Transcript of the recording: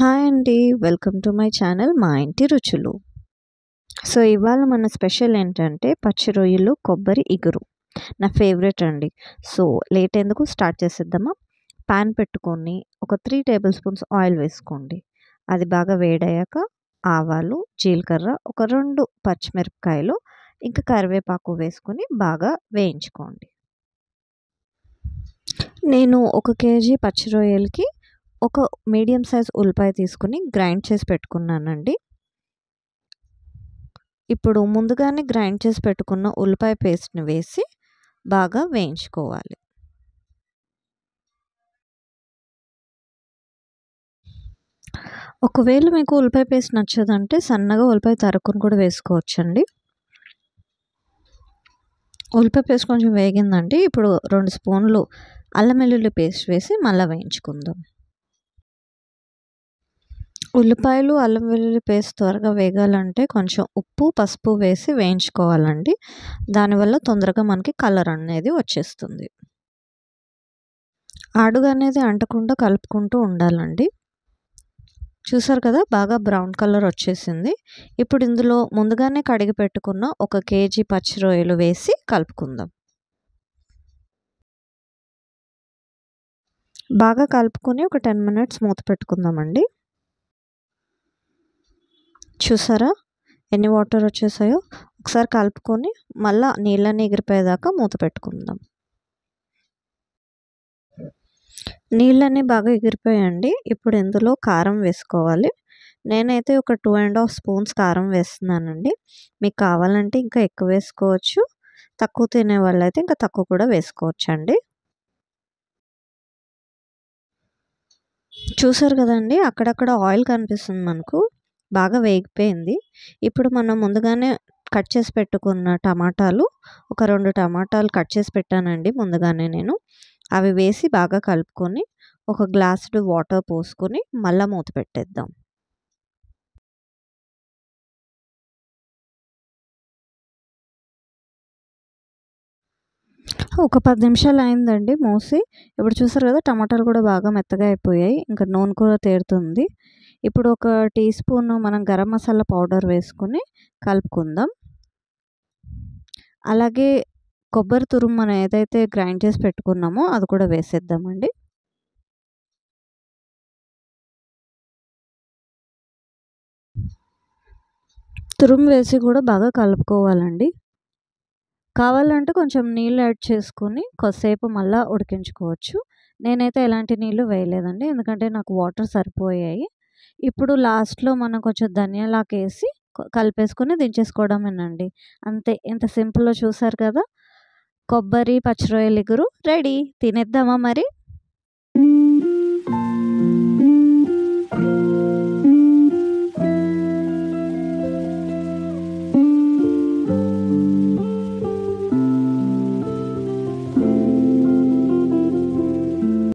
Hi అండి. Welcome to my channel మా ఇంటి రుచులు. సో, ఇవాళ మన స్పెషల్ ఏంటంటే పచ్చి రొయ్యలు, కొబ్బరి ఇగురు. నా ఫేవరెట్ అండి. సో, లేట్ ఎందుకు స్టార్ట్ చేసేద్దామా? పాన్ పెట్టుకొని ఒక 3 టేబుల్ స్పూన్స్ ఆయిల్ వేసుకోండి. అది బాగా వేడయ్యాక ఆవాలు, జీలకర్ర, ఒక 2 పచ్చిమిరపకాయలు, ఇంకా కరివేపాకు వేసుకొని బాగా వేయించుకోండి. నేను 1 కేజీ పచ్చి రొయ్యలకి ఒక మీడియం సైజ్ ఉల్లిపాయ తీసుకొని గ్రైండ్ చేసి పెట్టుకున్నానండి. ఇప్పుడు ముందుగానే గ్రైండ్ చేసి పెట్టుకున్న ఉల్లిపాయ పేస్ట్‌ని వేసి బాగా వేయించుకోవాలి. ఒకవేళ మీకు ఉల్లిపాయ పేస్ట్ నచ్చదంటే సన్నగా ఉల్లిపాయ తరుక్కుని కూడా వేసుకోవచ్చండి. ఉల్లిపాయ పేస్ట్ కొంచెం వేగిందండి. ఇప్పుడు 2 స్పూన్లు అల్లం వెల్లుల్లి పేస్ట్ వేసి మళ్ళా వేయించుకుందాం. ఉల్లిపాయలు, అల్లం వెల్లుల్లి పేస్ట్ త్వరగా వేగాలంటే కొంచెం ఉప్పు, పసుపు వేసి వేయించుకోవాలండి. దానివల్ల తొందరగా మనకి కలర్ అనేది వచ్చేస్తుంది. అడుగు అనేది అంటకుండా కలుపుకుంటూ ఉండాలండి. చూసారు కదా, బాగా బ్రౌన్ కలర్ వచ్చేసింది. ఇప్పుడు ఇందులో ముందుగానే కడిగి పెట్టుకున్న 1 కేజీ పచ్చి రొయ్యలు వేసి కలుపుకుందాం. బాగా కలుపుకొని ఒక 10 మినిట్స్ మూత పెట్టుకుందామండి. చూసారా ఎన్ని వాటర్ వచ్చేసాయో? ఒకసారి కలుపుకొని మళ్ళా నీళ్ళన్నీ ఎగిరిపోయేదాకా మూత పెట్టుకుందాం. నీళ్ళన్నీ బాగా ఎగిరిపోయాయండి. ఇప్పుడు ఇందులో కారం వేసుకోవాలి. నేనైతే ఒక 2½ స్పూన్స్ కారం వేస్తున్నానండి. మీకు కావాలంటే ఇంకా ఎక్కువ వేసుకోవచ్చు. తక్కువ తినే వాళ్ళైతే ఇంకా తక్కువ కూడా వేసుకోవచ్చండి. చూసారు కదండి, అక్కడక్కడ ఆయిల్ కనిపిస్తుంది మనకు. బాగా వేగిపోయింది. ఇప్పుడు మనం ముందుగానే కట్ చేసి పెట్టుకున్న టమాటాలు, ఒక 2 టమాటాలు కట్ చేసి పెట్టానండి ముందుగానే నేను. అవి వేసి బాగా కలుపుకొని ఒక గ్లాసుడు వాటర్ పోసుకొని మళ్ళా మూత పెట్టేద్దాం. ఒక 10 నిమిషాలు అయిందండి మూసి. ఇప్పుడు చూసారు కదా, టమాటాలు కూడా బాగా మెత్తగా అయిపోయాయి. ఇంకా నూనె కూడా తేరుతుంది. ఇప్పుడు ఒక టీ స్పూన్ మనం గరం మసాలా పౌడర్ వేసుకొని కలుపుకుందాం. అలాగే కొబ్బరి తురుము మనం ఏదైతే గ్రైండ్ చేసి పెట్టుకున్నామో అది కూడా వేసేద్దామండి. తురుము వేసి కూడా బాగా కలుపుకోవాలండి. కావాలంటే కొంచెం నీళ్ళు యాడ్ చేసుకొని కొద్దిసేపు మళ్ళా ఉడికించుకోవచ్చు. నేనైతే ఎలాంటి నీళ్ళు వేయలేదండి, ఎందుకంటే నాకు వాటర్ సరిపోయాయి. ఇప్పుడు లాస్ట్‌లో మనం కొంచెం ధనియాలాకేసి కలిపేసుకొని దించేసుకోవడమేనండి. అంతే, ఎంత సింపుల్లో చూసారు కదా! కొబ్బరి, పచ్చి రొయ్యల ఇగురు రెడీ. తినేద్దామా మరి?